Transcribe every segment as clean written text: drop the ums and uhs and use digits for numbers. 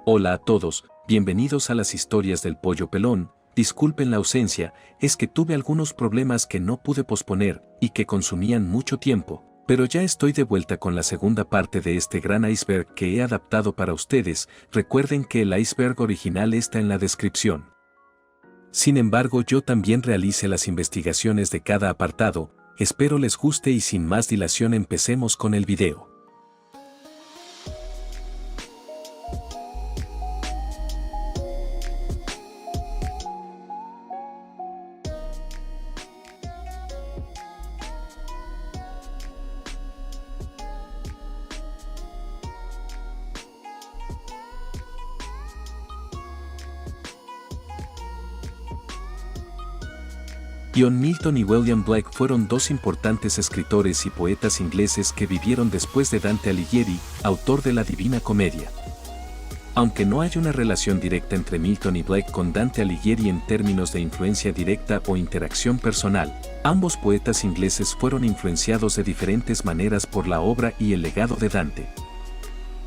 Hola a todos, bienvenidos a las historias del pollo pelón. Disculpen la ausencia, es que tuve algunos problemas que no pude posponer y que consumían mucho tiempo, pero ya estoy de vuelta con la segunda parte de este gran iceberg que he adaptado para ustedes. Recuerden que el iceberg original está en la descripción. Sin embargo, yo también realicé las investigaciones de cada apartado. Espero les guste y sin más dilación empecemos con el video. John Milton y William Blake fueron dos importantes escritores y poetas ingleses que vivieron después de Dante Alighieri, autor de la Divina Comedia. Aunque no hay una relación directa entre Milton y Blake con Dante Alighieri en términos de influencia directa o interacción personal, ambos poetas ingleses fueron influenciados de diferentes maneras por la obra y el legado de Dante.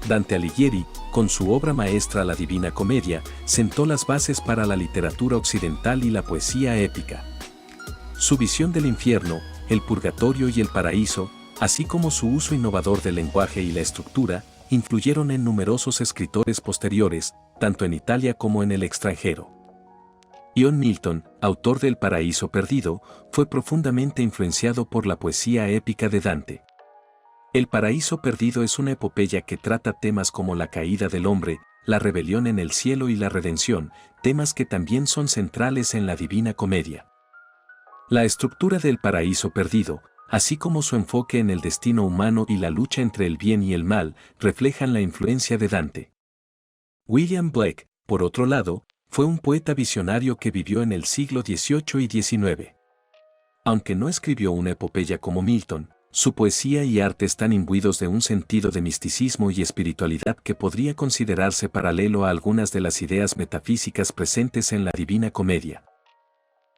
Dante Alighieri, con su obra maestra La Divina Comedia, sentó las bases para la literatura occidental y la poesía épica. Su visión del infierno, el purgatorio y el paraíso, así como su uso innovador del lenguaje y la estructura, influyeron en numerosos escritores posteriores, tanto en Italia como en el extranjero. John Milton, autor del Paraíso Perdido, fue profundamente influenciado por la poesía épica de Dante. El Paraíso Perdido es una epopeya que trata temas como la caída del hombre, la rebelión en el cielo y la redención, temas que también son centrales en la Divina Comedia. La estructura del Paraíso Perdido, así como su enfoque en el destino humano y la lucha entre el bien y el mal, reflejan la influencia de Dante. William Blake, por otro lado, fue un poeta visionario que vivió en el siglo XVIII y XIX. Aunque no escribió una epopeya como Milton, su poesía y arte están imbuidos de un sentido de misticismo y espiritualidad que podría considerarse paralelo a algunas de las ideas metafísicas presentes en la Divina Comedia.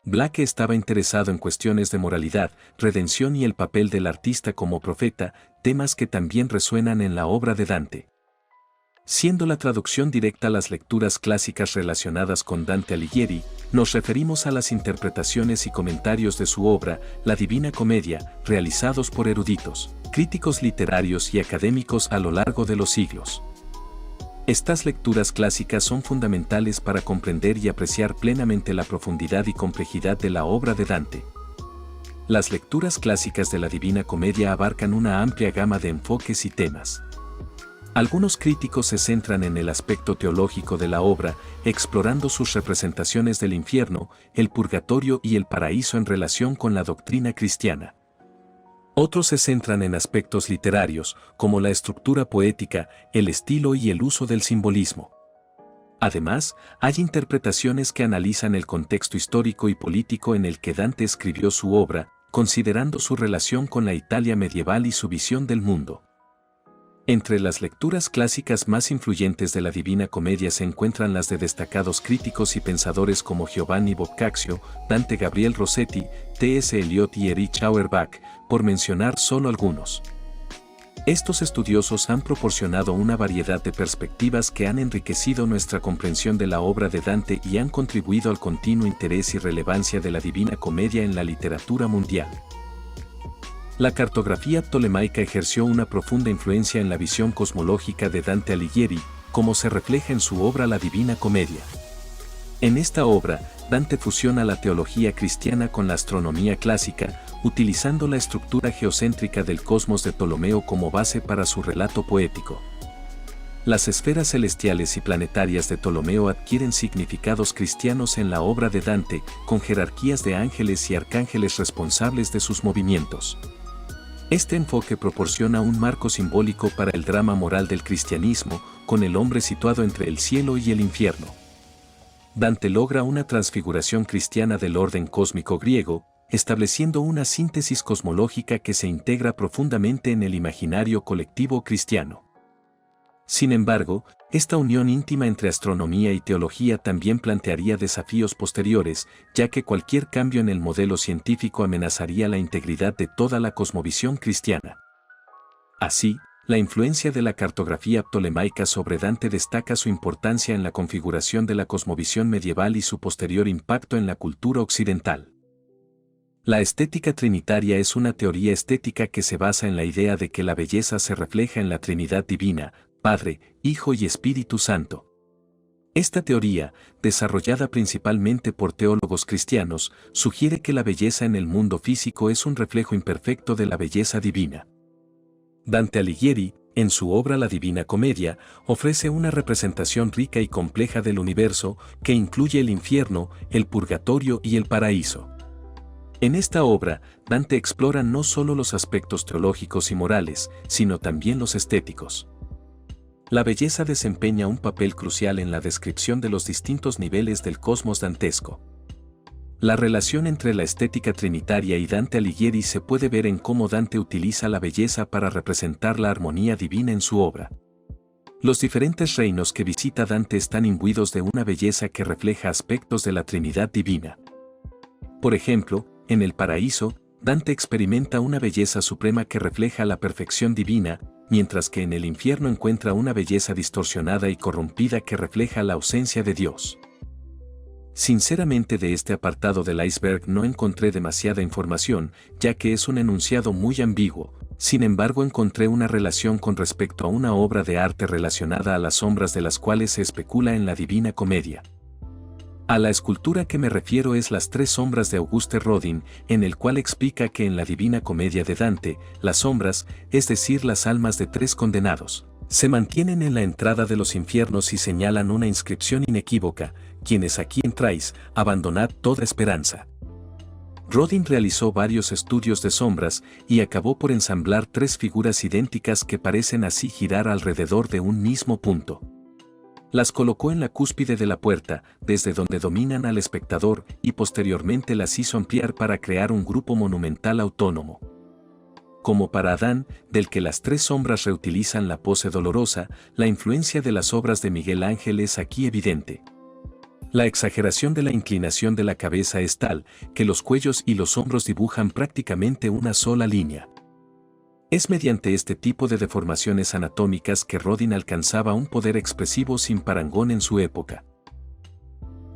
Blake estaba interesado en cuestiones de moralidad, redención y el papel del artista como profeta, temas que también resuenan en la obra de Dante. Siendo la traducción directa a las lecturas clásicas relacionadas con Dante Alighieri, nos referimos a las interpretaciones y comentarios de su obra, La Divina Comedia, realizados por eruditos, críticos literarios y académicos a lo largo de los siglos. Estas lecturas clásicas son fundamentales para comprender y apreciar plenamente la profundidad y complejidad de la obra de Dante. Las lecturas clásicas de la Divina Comedia abarcan una amplia gama de enfoques y temas. Algunos críticos se centran en el aspecto teológico de la obra, explorando sus representaciones del infierno, el purgatorio y el paraíso en relación con la doctrina cristiana. Otros se centran en aspectos literarios, como la estructura poética, el estilo y el uso del simbolismo. Además, hay interpretaciones que analizan el contexto histórico y político en el que Dante escribió su obra, considerando su relación con la Italia medieval y su visión del mundo. Entre las lecturas clásicas más influyentes de la Divina Comedia se encuentran las de destacados críticos y pensadores como Giovanni Boccaccio, Dante Gabriel Rossetti, T.S. Eliot y Erich Auerbach, por mencionar solo algunos. Estos estudiosos han proporcionado una variedad de perspectivas que han enriquecido nuestra comprensión de la obra de Dante y han contribuido al continuo interés y relevancia de la Divina Comedia en la literatura mundial. La cartografía ptolemaica ejerció una profunda influencia en la visión cosmológica de Dante Alighieri, como se refleja en su obra La Divina Comedia. En esta obra, Dante fusiona la teología cristiana con la astronomía clásica, utilizando la estructura geocéntrica del cosmos de Ptolomeo como base para su relato poético. Las esferas celestiales y planetarias de Ptolomeo adquieren significados cristianos en la obra de Dante, con jerarquías de ángeles y arcángeles responsables de sus movimientos. Este enfoque proporciona un marco simbólico para el drama moral del cristianismo, con el hombre situado entre el cielo y el infierno. Dante logra una transfiguración cristiana del orden cósmico griego, estableciendo una síntesis cosmológica que se integra profundamente en el imaginario colectivo cristiano. Sin embargo, esta unión íntima entre astronomía y teología también plantearía desafíos posteriores, ya que cualquier cambio en el modelo científico amenazaría la integridad de toda la cosmovisión cristiana. Así, La influencia de la cartografía ptolemaica sobre Dante destaca su importancia en la configuración de la cosmovisión medieval y su posterior impacto en la cultura occidental. La estética trinitaria es una teoría estética que se basa en la idea de que la belleza se refleja en la Trinidad divina, Padre, Hijo y Espíritu Santo. Esta teoría, desarrollada principalmente por teólogos cristianos, sugiere que la belleza en el mundo físico es un reflejo imperfecto de la belleza divina. Dante Alighieri, en su obra La Divina Comedia, ofrece una representación rica y compleja del universo que incluye el infierno, el purgatorio y el paraíso. En esta obra, Dante explora no solo los aspectos teológicos y morales, sino también los estéticos. La belleza desempeña un papel crucial en la descripción de los distintos niveles del cosmos dantesco. La relación entre la estética trinitaria y Dante Alighieri se puede ver en cómo Dante utiliza la belleza para representar la armonía divina en su obra. Los diferentes reinos que visita Dante están imbuidos de una belleza que refleja aspectos de la Trinidad divina. Por ejemplo, en el paraíso, Dante experimenta una belleza suprema que refleja la perfección divina, mientras que en el infierno encuentra una belleza distorsionada y corrompida que refleja la ausencia de Dios. Sinceramente, de este apartado del iceberg no encontré demasiada información, ya que es un enunciado muy ambiguo. Sin embargo, encontré una relación con respecto a una obra de arte relacionada a las sombras de las cuales se especula en la Divina Comedia. A la escultura que me refiero es Las tres sombras de Auguste Rodin, en el cual explica que en la Divina Comedia de Dante, las sombras, es decir, las almas de tres condenados, se mantienen en la entrada de los infiernos y señalan una inscripción inequívoca: quienes aquí entráis, abandonad toda esperanza. Rodin realizó varios estudios de sombras y acabó por ensamblar tres figuras idénticas que parecen así girar alrededor de un mismo punto. Las colocó en la cúspide de la puerta, desde donde dominan al espectador, y posteriormente las hizo ampliar para crear un grupo monumental autónomo. Como para Adán, del que las tres sombras reutilizan la pose dolorosa, la influencia de las obras de Miguel Ángel es aquí evidente. La exageración de la inclinación de la cabeza es tal, que los cuellos y los hombros dibujan prácticamente una sola línea. Es mediante este tipo de deformaciones anatómicas que Rodin alcanzaba un poder expresivo sin parangón en su época.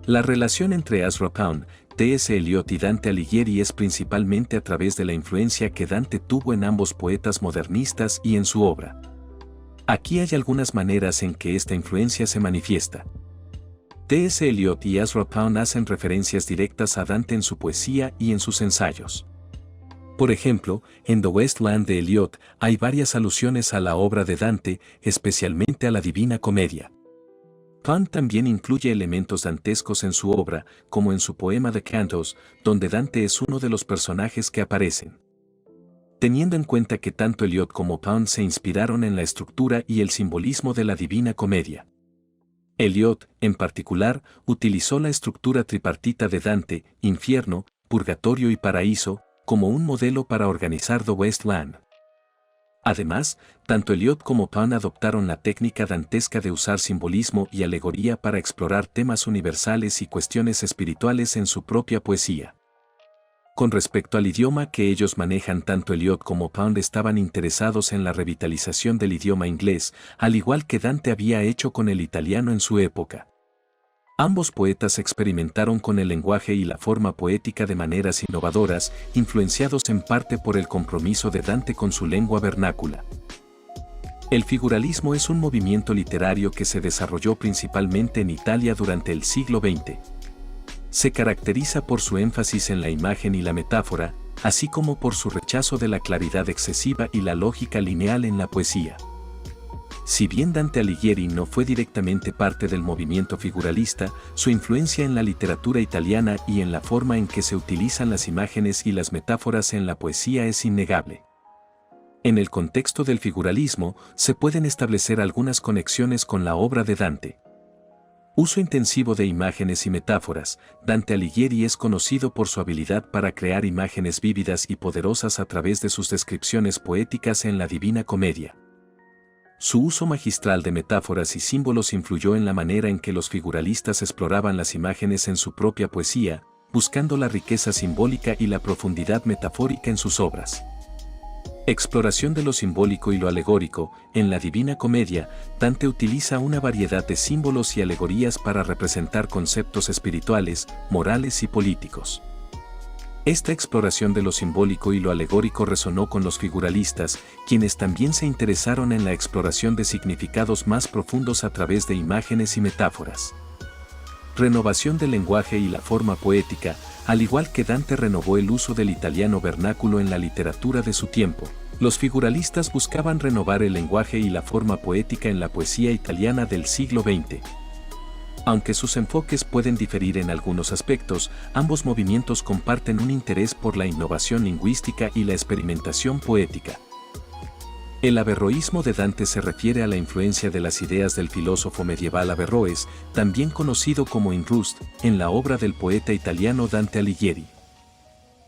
La relación entre Ezra Pound, T.S. Eliot y Dante Alighieri es principalmente a través de la influencia que Dante tuvo en ambos poetas modernistas y en su obra. Aquí hay algunas maneras en que esta influencia se manifiesta. T.S. Eliot y Ezra Pound hacen referencias directas a Dante en su poesía y en sus ensayos. Por ejemplo, en The West Land de Eliot hay varias alusiones a la obra de Dante, especialmente a la Divina Comedia. Pound también incluye elementos dantescos en su obra, como en su poema The Cantos, donde Dante es uno de los personajes que aparecen. Teniendo en cuenta que tanto Eliot como Pound se inspiraron en la estructura y el simbolismo de la Divina Comedia. Eliot, en particular, utilizó la estructura tripartita de Dante, infierno, purgatorio y paraíso, como un modelo para organizar The West Land. Además, tanto Eliot como Pound adoptaron la técnica dantesca de usar simbolismo y alegoría para explorar temas universales y cuestiones espirituales en su propia poesía. Con respecto al idioma que ellos manejan, tanto Eliot como Pound estaban interesados en la revitalización del idioma inglés, al igual que Dante había hecho con el italiano en su época. Ambos poetas experimentaron con el lenguaje y la forma poética de maneras innovadoras, influenciados en parte por el compromiso de Dante con su lengua vernácula. El figuralismo es un movimiento literario que se desarrolló principalmente en Italia durante el siglo XX. Se caracteriza por su énfasis en la imagen y la metáfora, así como por su rechazo de la claridad excesiva y la lógica lineal en la poesía. Si bien Dante Alighieri no fue directamente parte del movimiento figuralista, su influencia en la literatura italiana y en la forma en que se utilizan las imágenes y las metáforas en la poesía es innegable. En el contexto del figuralismo, se pueden establecer algunas conexiones con la obra de Dante. Uso intensivo de imágenes y metáforas, Dante Alighieri es conocido por su habilidad para crear imágenes vívidas y poderosas a través de sus descripciones poéticas en la Divina Comedia. Su uso magistral de metáforas y símbolos influyó en la manera en que los figuralistas exploraban las imágenes en su propia poesía, buscando la riqueza simbólica y la profundidad metafórica en sus obras. Exploración de lo simbólico y lo alegórico. En la Divina Comedia, Dante utiliza una variedad de símbolos y alegorías para representar conceptos espirituales, morales y políticos. Esta exploración de lo simbólico y lo alegórico resonó con los figuralistas, quienes también se interesaron en la exploración de significados más profundos a través de imágenes y metáforas. Renovación del lenguaje y la forma poética. Al igual que Dante renovó el uso del italiano vernáculo en la literatura de su tiempo, los figuralistas buscaban renovar el lenguaje y la forma poética en la poesía italiana del siglo XX. Aunque sus enfoques pueden diferir en algunos aspectos, ambos movimientos comparten un interés por la innovación lingüística y la experimentación poética. El averroísmo de Dante se refiere a la influencia de las ideas del filósofo medieval Averroes, también conocido como Ayn Rust, en la obra del poeta italiano Dante Alighieri.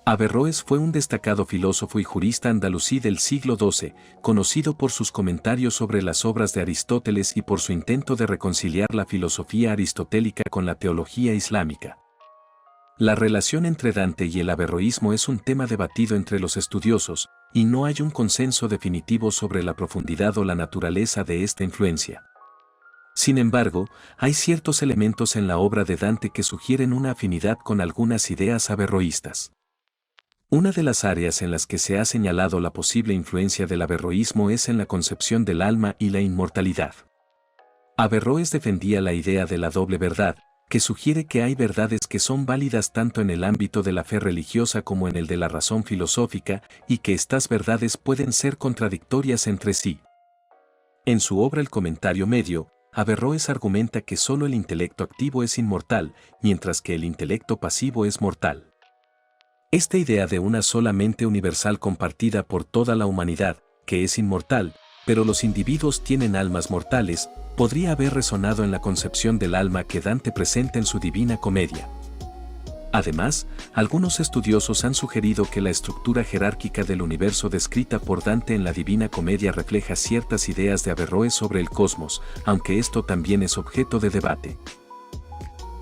Averroes fue un destacado filósofo y jurista andalusí del siglo XII, conocido por sus comentarios sobre las obras de Aristóteles y por su intento de reconciliar la filosofía aristotélica con la teología islámica. La relación entre Dante y el averroísmo es un tema debatido entre los estudiosos, y no hay un consenso definitivo sobre la profundidad o la naturaleza de esta influencia. Sin embargo, hay ciertos elementos en la obra de Dante que sugieren una afinidad con algunas ideas averroístas. Una de las áreas en las que se ha señalado la posible influencia del averroísmo es en la concepción del alma y la inmortalidad. Averroes defendía la idea de la doble verdad, que sugiere que hay verdades que son válidas tanto en el ámbito de la fe religiosa como en el de la razón filosófica, y que estas verdades pueden ser contradictorias entre sí. En su obra El Comentario Medio, Averroes argumenta que solo el intelecto activo es inmortal, mientras que el intelecto pasivo es mortal. Esta idea de una sola mente universal compartida por toda la humanidad, que es inmortal, pero los individuos tienen almas mortales, podría haber resonado en la concepción del alma que Dante presenta en su Divina Comedia. Además, algunos estudiosos han sugerido que la estructura jerárquica del universo descrita por Dante en la Divina Comedia refleja ciertas ideas de Averroes sobre el cosmos, aunque esto también es objeto de debate.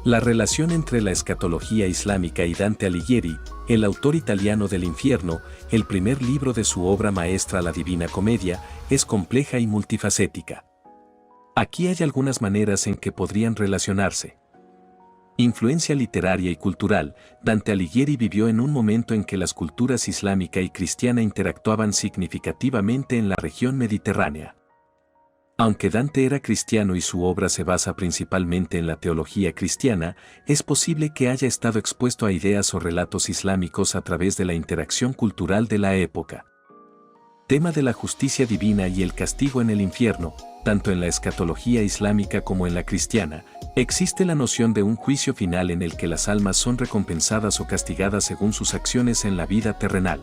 La relación entre la escatología islámica y Dante Alighieri, el autor italiano del Infierno, el primer libro de su obra maestra La Divina Comedia, es compleja y multifacética. Aquí hay algunas maneras en que podrían relacionarse. Influencia literaria y cultural. Dante Alighieri vivió en un momento en que las culturas islámica y cristiana interactuaban significativamente en la región mediterránea. Aunque Dante era cristiano y su obra se basa principalmente en la teología cristiana, es posible que haya estado expuesto a ideas o relatos islámicos a través de la interacción cultural de la época. Tema de la justicia divina y el castigo en el infierno. Tanto en la escatología islámica como en la cristiana, existe la noción de un juicio final en el que las almas son recompensadas o castigadas según sus acciones en la vida terrenal.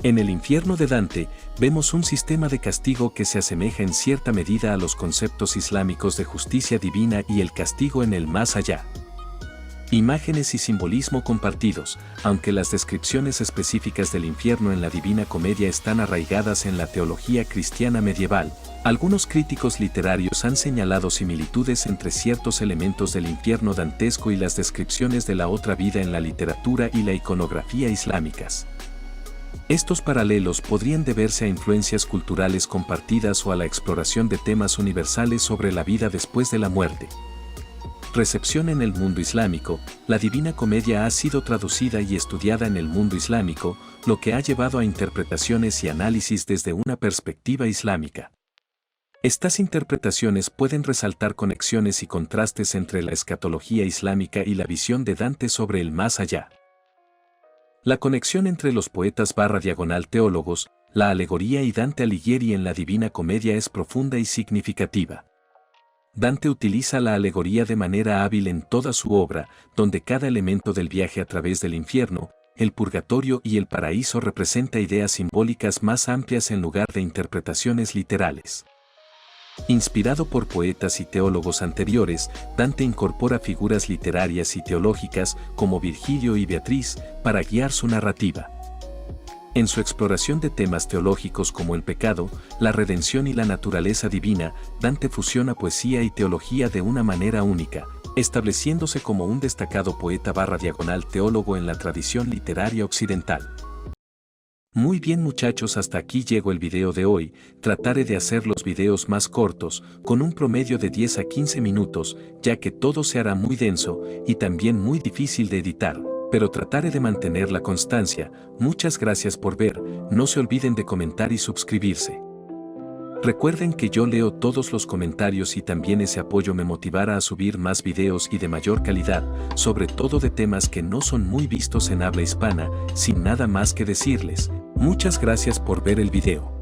En el infierno de Dante, vemos un sistema de castigo que se asemeja en cierta medida a los conceptos islámicos de justicia divina y el castigo en el más allá. Imágenes y simbolismo compartidos. Aunque las descripciones específicas del infierno en la Divina Comedia están arraigadas en la teología cristiana medieval, algunos críticos literarios han señalado similitudes entre ciertos elementos del infierno dantesco y las descripciones de la otra vida en la literatura y la iconografía islámicas. Estos paralelos podrían deberse a influencias culturales compartidas o a la exploración de temas universales sobre la vida después de la muerte. Recepción en el mundo islámico. La Divina Comedia ha sido traducida y estudiada en el mundo islámico, lo que ha llevado a interpretaciones y análisis desde una perspectiva islámica. Estas interpretaciones pueden resaltar conexiones y contrastes entre la escatología islámica y la visión de Dante sobre el más allá. La conexión entre los poetas /teólogos, la alegoría y Dante Alighieri en la Divina Comedia es profunda y significativa. Dante utiliza la alegoría de manera hábil en toda su obra, donde cada elemento del viaje a través del infierno, el purgatorio y el paraíso representa ideas simbólicas más amplias en lugar de interpretaciones literales. Inspirado por poetas y teólogos anteriores, Dante incorpora figuras literarias y teológicas como Virgilio y Beatriz para guiar su narrativa. En su exploración de temas teológicos como el pecado, la redención y la naturaleza divina, Dante fusiona poesía y teología de una manera única, estableciéndose como un destacado poeta /teólogo en la tradición literaria occidental. Muy bien muchachos, hasta aquí llegó el video de hoy. Trataré de hacer los videos más cortos, con un promedio de 10 a 15 minutos, ya que todo se hará muy denso y también muy difícil de editar, pero trataré de mantener la constancia. Muchas gracias por ver, no se olviden de comentar y suscribirse. Recuerden que yo leo todos los comentarios y también ese apoyo me motivará a subir más videos y de mayor calidad, sobre todo de temas que no son muy vistos en habla hispana. Sin nada más que decirles, muchas gracias por ver el video.